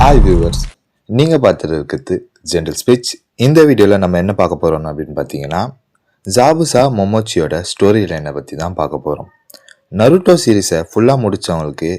Hi viewers, நீங்கள் பார்த்துட்டு இருக்கிறது ஜென்ரல் ஸ்பீச். இந்த வீடியோவில் நம்ம என்ன பார்க்க போகிறோம் அப்படின்னு பார்த்தீங்கன்னா, ஜாபுசா மொமோச்சியோட ஸ்டோரி லைனை பற்றி தான் பார்க்க போகிறோம். நருட்டோ சீரீஸை ஃபுல்லாக முடித்தவங்களுக்கு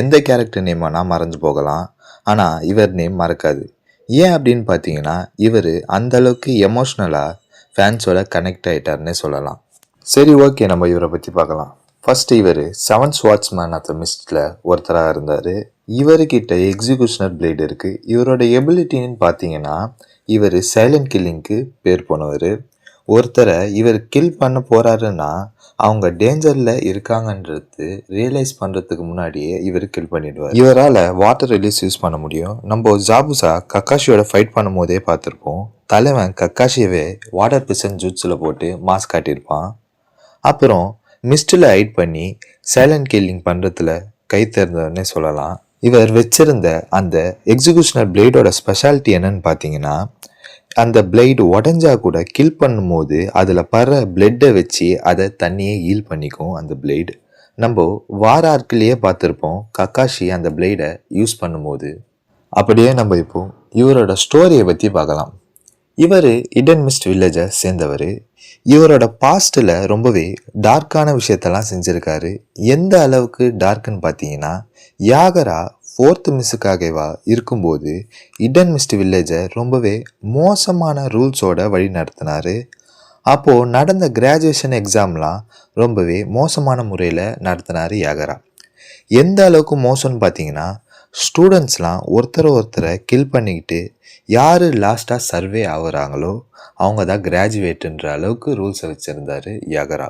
எந்த கேரக்டர் நேம் வேணால் மறைஞ்சு போகலாம், ஆனால் இவர் நேம் மறக்காது. ஏன் அப்படின்னு பார்த்தீங்கன்னா, இவர் அந்தளவுக்கு எமோஷ்னலாக ஃபேன்ஸோட கனெக்ட் ஆகிட்டார்னே சொல்லலாம். சரி, ஓகே, நம்ம இவரை பற்றி பார்க்கலாம். ஃபர்ஸ்ட், இவர் 7 ஸ்வாட்ஸ்மேன் ஆஃப் த மிஸ்டில் ஒருத்தராக இருந்தார். இவர்கிட்ட எக்ஸிக்யூஷனர் பிளேடு இருக்குது. இவரோட எபிலிட்டின்னு பார்த்தீங்கன்னா, இவர் சைலண்ட் கில்லிங்க்கு பேர் போனவர். ஒருத்தரை இவர் கில் பண்ண போகிறாருன்னா அவங்க டேஞ்சரில் இருக்காங்கன்றது ரியலைஸ் பண்ணுறதுக்கு முன்னாடியே இவர் கில் பண்ணிடுவார். இவரால் வாட்டர் ரிலீஸ் யூஸ் பண்ண முடியும். நம்ம ஜாபுசா கக்காஷியோட ஃபைட் பண்ணும் போதே பார்த்துருப்போம். தலைவன் கக்காஷியவே வாட்டர் பிசன் ஜூட்ஸில் போட்டு மாஸ்க் காட்டியிருப்பான். அப்புறம் மிஸ்டில் ஹைட் பண்ணி சைலண்ட் கில்லிங் பண்ணுறதுல கை தேர்ந்தவர்னே சொல்லலாம். இவர் வச்சிருந்த அந்த எக்ஸிக்யூஷனர் பிளேடோட ஸ்பெஷாலிட்டி என்னன்னு பார்த்தீங்கன்னா, அந்த பிளேடு உடஞ்சா கூட கில் பண்ணும்போது அதில் படுற பிளட்டை வச்சு அதை தண்ணியே ஹீல் பண்ணிக்கும் அந்த பிளேடு. நம்ம வார ஆட்களையே பார்த்துருப்போம் கக்காஷி அந்த பிளேடை யூஸ் பண்ணும்போது. அப்படியே நம்ம இப்போ இவரோட ஸ்டோரியை பற்றி பார்க்கலாம். இவர் இடன் மிஸ்ட் வில்லேஜை சேர்ந்தவர். இவரோட பாஸ்ட்டில் ரொம்பவே டார்க்கான விஷயத்தெல்லாம் செஞ்சுருக்காரு. எந்த அளவுக்கு டார்க்குன்னு பார்த்தீங்கன்னா, யாகரா 4th மிஸ்ஸுக்காகவா இருக்கும்போது இடன் மிஸ்ட் வில்லேஜை ரொம்பவே மோசமான ரூல்ஸோட வழி நடத்தினார். அப்போது நடந்த கிராஜுவேஷன் எக்ஸாம்லாம் ரொம்பவே மோசமான முறையில் நடத்தினார் யாகரா. எந்த அளவுக்கு மோசம்னு பார்த்தீங்கன்னா, ஸ்டூடெண்ட்ஸ்லாம் ஒருத்தரை கில் பண்ணிக்கிட்டு யார் லாஸ்ட்டாக சர்வே ஆகுறாங்களோ அவங்க தான் கிராஜுவேட்டுன்ற அளவுக்கு ரூல்ஸை வச்சுருந்தார் யாகரா.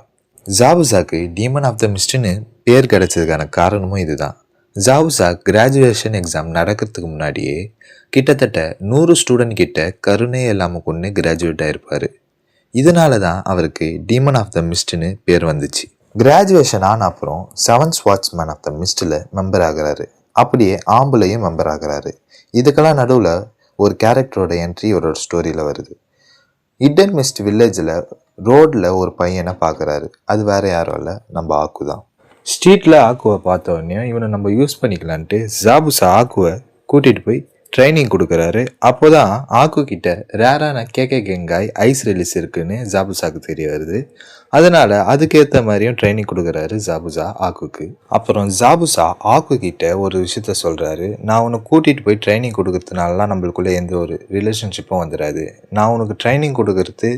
ஜாபுசாக்கு டீமன் ஆஃப் த மிஸ்ட்னு பேர் கிடைச்சதுக்கான காரணமும் இதுதான். ஜாபுசா கிராஜுவேஷன் எக்ஸாம் நடக்கிறதுக்கு முன்னாடியே கிட்டத்தட்ட 100 ஸ்டூடெண்ட் கிட்ட கருணே இல்லாமல் கொண்டு கிராஜுவேட் ஆகிருப்பார். இதனால தான் அவருக்கு டீமன் ஆஃப் த மிஸ்ட்னு பேர் வந்துச்சு. கிராஜுவேஷன் ஆன அப்புறம் 7 ஸ்வாட்ஸ்மேன் ஆஃப் த மிஸ்டில் மெம்பர் ஆகிறாரு. அப்படியே ஆம்புலையும் மெம்பர் ஆகிறாரு. இதுக்கெல்லாம் நடுவில் ஒரு கேரக்டரோட என்ட்ரி ஒரு ஸ்டோரியில் வருது. இடன் மிஸ்ட் வில்லேஜில் ரோடில் ஒரு பையனை பார்க்குறாரு. அது வேறு யாரும் இல்லை, நம்ம ஆக்கு தான். ஸ்ட்ரீட்டில் ஆக்குவை பார்த்த உடனே இவனை நம்ம யூஸ் பண்ணிக்கலான்ட்டு ஜாபுசா ஆக்குவை கூட்டிகிட்டு போய் ட்ரைனிங் கொடுக்குறாரு. அப்போ தான் ஆக்கு கிட்ட ரேரான கேகே கெங்காய் ஐஸ் ரிலீஸ் இருக்குன்னு ஜாபுசாக்கு தெரிய வருது. அதனால் அதுக்கேற்ற மாதிரியும் ட்ரைனிங் கொடுக்குறாரு ஜாபுசா ஆக்குக்கு. அப்புறம் ஜாபுசா ஆக்கு கிட்ட ஒரு விஷயத்த சொல்கிறாரு. நான் உனக்கு கூட்டிகிட்டு போய் ட்ரைனிங் கொடுக்கறதுனாலலாம் நம்மளுக்குள்ளே எந்த ஒரு ரிலேஷன்ஷிப்பும் வந்துடாது. நான் உனக்கு ட்ரைனிங் கொடுக்கறது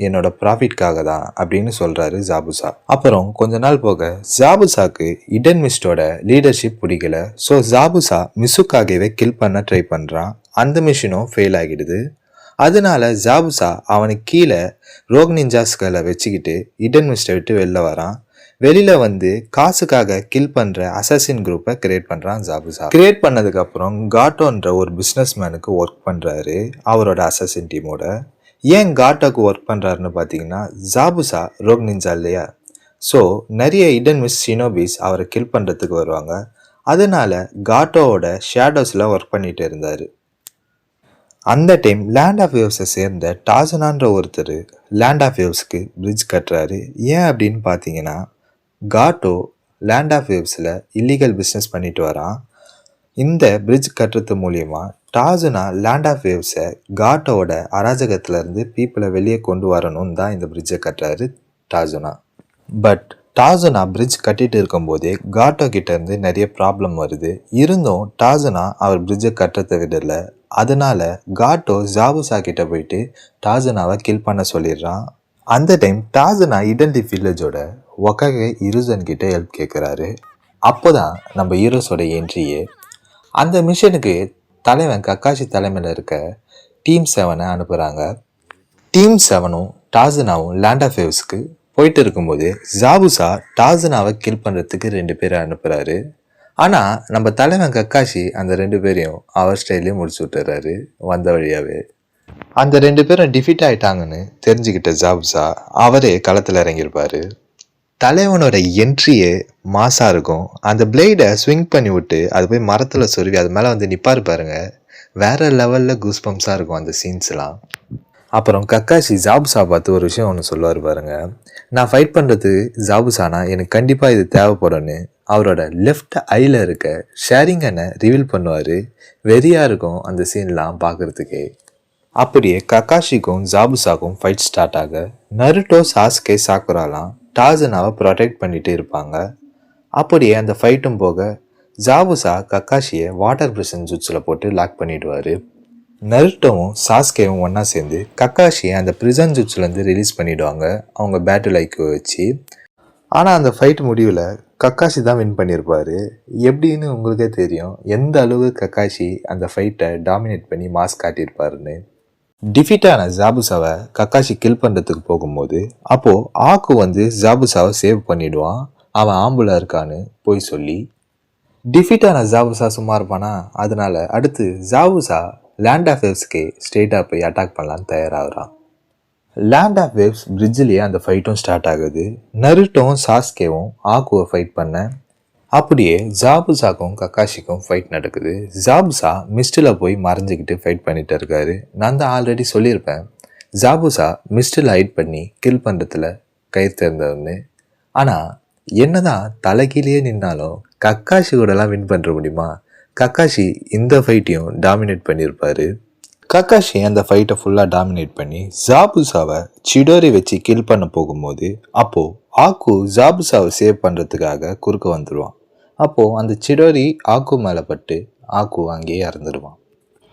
என்னோட ப்ராஃபிட்காக தான் அப்படின்னு சொல்கிறாரு ஜாபுசா. அப்புறம் கொஞ்ச நாள் போக ஜாபுசாக்கு இடன் மிஸ்டோட லீடர்ஷிப் பிடிக்கல. ஸோ ஜாபுசா மிஸ்ஸுக்காகவே கில் பண்ண ட்ரை பண்ணுறான். அந்த மிஷினும் ஃபெயில் ஆகிடுது. அதனால ஜாபுசா அவனுக்கு கீழே ரோக் நிஞ்சாஸ்களை வச்சுக்கிட்டு இடன் மிஸ்டை விட்டு வெளில வரான். வெளியில் வந்து காசுக்காக கில் பண்ணுற அசாசின் குரூப்பை கிரியேட் பண்ணுறான் ஜாபுசா. கிரியேட் பண்ணதுக்கப்புறம் காட்டோன்ற ஒரு பிஸ்னஸ் மேனுக்கு ஒர்க் பண்ணுறாரு அவரோட அசாசின் டீமோட. ஏன் காட்டோக்கு ஒர்க் பண்ணுறாருன்னு பார்த்தீங்கன்னா, ஜாபுசா ரோக் நிஞ்சா இல்லையா? ஸோ நிறைய இடன் மிஸ் ஷினோபிஸ் அவரை கில் பண்ணுறதுக்கு வருவாங்க. அதனால காட்டோவோட ஷேடோஸில் ஒர்க் பண்ணிட்டு இருந்தார். அந்த டைம் லேண்ட் ஆஃப் வேவ்ஸை சேர்ந்த டாசனான்ற ஒருத்தர் லேண்ட் ஆஃப் வேவ்ஸ்க்கு பிரிட்ஜ் கட்டுறாரு. ஏன் அப்படின்னு பார்த்தீங்கன்னா, காட்டோ லேண்ட் ஆஃப் வேவ்ஸில் இல்லீகல் பிஸ்னஸ் பண்ணிட்டு வரான். இந்த பிரிட்ஜ் கட்டுறது மூலியமா டாசுனா லேண்ட் ஆஃப் வேவ்ஸை காட்டோட அராஜகத்திலேருந்து பீப்புளை வெளியே கொண்டு வரணும்னு தான் இந்த பிரிட்ஜை கட்டுறாரு டாசுனா. பட் டாசுனா பிரிட்ஜ் கட்டிட்டு இருக்கும்போதே காட்டோ கிட்டேருந்து நிறைய ப்ராப்ளம் வருது. இருந்தும் டாசுனா அவர் பிரிட்ஜை கட்டுறதை விடலை. அதனால காட்டோ ஜாபுசா கிட்ட போயிட்டு டாசுனாவை கில் பண்ண சொல்லிடுறான். அந்த டைம் டாசுனா இடன் தி வில்லேஜோட ஒக்காகே இருசன் கிட்ட ஹெல்ப் கேட்குறாரு. அப்போ தான் நம்ம ஹீரோஸோட என்ட்ரியே. அந்த மிஷனுக்கு தலைவன் கக்காஷி தலைமையில் இருக்க டீம் 7 அனுப்புகிறாங்க. டீம் 7ம் டாசுனாவும் லேண்ட் ஆஃப் வேவ்ஸ்க்கு போயிட்டு இருக்கும்போது ஜாபுசா டாசுனாவை கில் பண்ணுறதுக்கு 2 பேரை அனுப்புகிறாரு. ஆனால் நம்ம தலைவன் கக்காஷி அந்த 2 பேரையும் அவர் ஸ்டைல்லையும் முடிச்சு விட்டுறாரு வந்த வழியாகவே. அந்த 2 பேரும் டிஃபீட் ஆகிட்டாங்கன்னு தெரிஞ்சுக்கிட்ட ஜாபுசா அவரே களத்தில் இறங்கியிருப்பார். தலைவனோட என்ட்ரியே மாசாக இருக்கும். அந்த பிளேடை ஸ்விங் பண்ணி விட்டு அது போய் மரத்தில் சொருவி அது மேலே வந்து நிற்பார் பாருங்க. வேறு லெவலில் கூஸ்பம்ஸாக இருக்கும் அந்த சீன்ஸ்லாம். அப்புறம் கக்காஷி ஜாபுசா பார்த்து ஒரு விஷயம் ஒன்று சொல்லுவார் பாருங்க. நான் ஃபைட் பண்ணுறது ஜாபுசானா எனக்கு கண்டிப்பாக இது தேவைப்படும்னு அவரோட லெஃப்ட் ஐயில் இருக்க ஷேரிங்கனை ரிவீல் பண்ணுவார். வெறியாக இருக்கும் அந்த சீன்லாம் பார்க்குறதுக்கே. அப்படியே கக்காஷிக்கும் ஜாபுசாக்கும் ஃபைட் ஸ்டார்ட் ஆக நருட்டோ, சாஸ்கே, சாக்குராலாம் டாசனாவை ப்ரொடெக்ட் பண்ணிட்டு இருப்பாங்க. அப்படியே அந்த ஃபைட்டும் போக ஜாபுசா கக்காஷியை வாட்டர் பிரிசன் ஜுட்ஸில் போட்டு லாக் பண்ணிடுவார். நருட்டோவும் சாஸ்கேவும் ஒன்றா சேர்ந்து கக்காஷியை அந்த பிரிசன் ஜுட்ஸ்லேருந்து ரிலீஸ் பண்ணிவிடுவாங்க அவங்க பேட்டில் ஐக்கிய வச்சு. ஆனால் அந்த ஃபைட் முடிவில் கக்காஷி தான் வின் பண்ணியிருப்பார். எப்படின்னு உங்களுக்கே தெரியும் எந்த அளவு கக்காஷி அந்த ஃபைட்டை டாமினேட் பண்ணி மாஸ் காட்டியிருப்பாருன்னு. டிஃபீட்டான ஜாபுசாவை கக்காஷி கில் பண்ணுறதுக்கு போகும்போது அப்போது ஆக்கு வந்து ஜாபுசாவை சேவ் பண்ணிவிடுவான், அவன் ஆம்புல இருக்கான்னு போய் சொல்லி. டிஃபீட்டான ஜாபுசா சும்மா இருப்பானா, அதனால அடுத்து ஜாபுசா லேண்ட் ஆஃப் வேவ்ஸ்க்கே ஸ்ட்ரெயிட்டாக போய் அட்டாக் பண்ணலான்னு தயாராகிறான். லேண்ட் ஆஃப் வேவ்ஸ் பிரிட்ஜிலேயே அந்த ஃபைட்டும் ஸ்டார்ட் ஆகுது. நருட்டோவும் சாஸ்கேவும் ஆக்குவை ஃபைட் பண்ண அப்படியே ஜாபுசாக்கும் கக்காஷிக்கும் ஃபைட் நடக்குது. ஜாபுசா மிஸ்டில் போய் மறைஞ்சிக்கிட்டு ஃபைட் பண்ணிட்டு இருக்காரு. நான் தான் ஆல்ரெடி சொல்லியிருப்பேன், ஜாபுசா மிஸ்டில் ஹைட் பண்ணி கில் பண்ணுறதுல கை தேர்ந்தவன்னு. ஆனால் என்னதான் தலைகீழே நின்னாலும் கக்காஷி கூடலாம் வின் பண்ணுற முடியுமா? கக்காஷி இந்த ஃபைட்டையும் டாமினேட் பண்ணியிருப்பார். கக்காஷி அந்த ஃபைட்டை ஃபுல்லாக டாமினேட் பண்ணி ஜாபுசாவை சிடோரி வச்சு கில் பண்ண போகும்போது அப்போது ஆக்கு ஜாபுசாவை சேவ் பண்ணுறதுக்காக குறுக்க வந்துடுவான். அப்போது அந்த சிடோரி ஆக்கு மேலே பட்டு ஆக்கு அங்கேயே இறந்துடுவான்.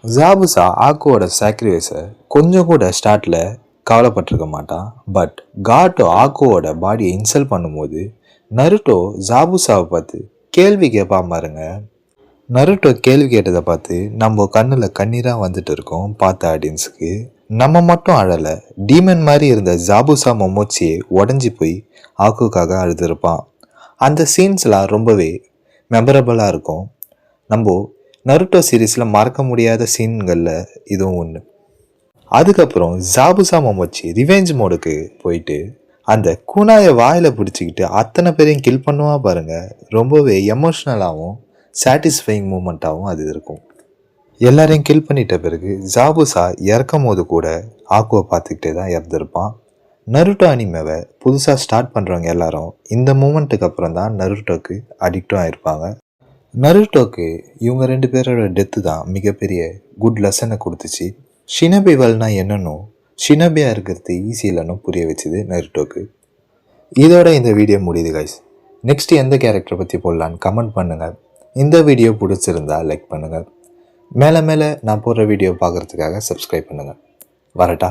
ஜாபுசா ஆக்குவோட சாக்ரிஃபைஸை கொஞ்சம் கூட ஸ்டார்ட்டில் கவலைப்பட்டிருக்க மாட்டான். பட் காட்டோ ஆக்குவோட பாடியை இன்சல்ட் பண்ணும்போது நருட்டோ ஜாபுசாவை பார்த்து கேள்வி கேட்பான் பாருங்க. நருட்டோ கேள்வி கேட்டதை பார்த்து நம்ம கண்ணில் கண்ணீராக வந்துட்டு இருக்கோம் பார்த்த ஆடியன்ஸுக்கு. நம்ம மட்டும் அழலை, டீமன் மாதிரி இருந்த ஜாபுசா மொமோச்சியே உடஞ்சி போய் ஆக்குக்காக அழுதுருப்பான். அந்த சீன்ஸ்லாம் ரொம்பவே மெமரபுளாக இருக்கும். நம்ம நருட்டோ சீரீஸில் மறக்க முடியாத சீன்களில் இதுவும் ஒன்று. அதுக்கப்புறம் ஜாபுசா மொமோச்சி ரிவெஞ்ச் மோடுக்கு போயிட்டு அந்த குனாயை வாயில் பிடிச்சிக்கிட்டு அத்தனை பேரையும் கில் பண்ணுவா பாருங்கள். ரொம்பவே எமோஷ்னலாகவும் சாட்டிஸ்ஃபைங் மூமெண்ட்டாகவும் அது இருக்கும். எல்லாரையும் கில் பண்ணிட்ட பிறகு ஜாபுசா இறக்கும் போது கூட ஆக்குவை பார்த்துக்கிட்டே தான் இறந்துருப்பான். நருட்டோ அனிமேவை புதுசாக ஸ்டார்ட் பண்ணுறவங்க எல்லாரும் இந்த மூமெண்ட்டுக்கு அப்புறம் தான் நருட்டோக்கு அடிக்டும் ஆகிருப்பாங்க. நருட்டோக்கு இவங்க 2 பேரோட டெத்து தான் மிகப்பெரிய குட் லெசனை கொடுத்துச்சு. ஷினபி வல்னா என்னன்னு, ஷினபியாக இருக்கிறது ஈஸி இல்லைன்னு புரிய வச்சுது நருட்டோக்கு. இதோட இந்த வீடியோ முடியுது கைஸ். நெக்ஸ்ட் எந்த கேரக்டரை பற்றி போடலான்னு கமெண்ட் பண்ணுங்கள். இந்த வீடியோ பிடிச்சிருந்தா லைக் பண்ணுங்கள். மேலே நான் போடுற வீடியோ பார்க்குறதுக்காக சப்ஸ்கிரைப் பண்ணுங்கள். வரட்டா?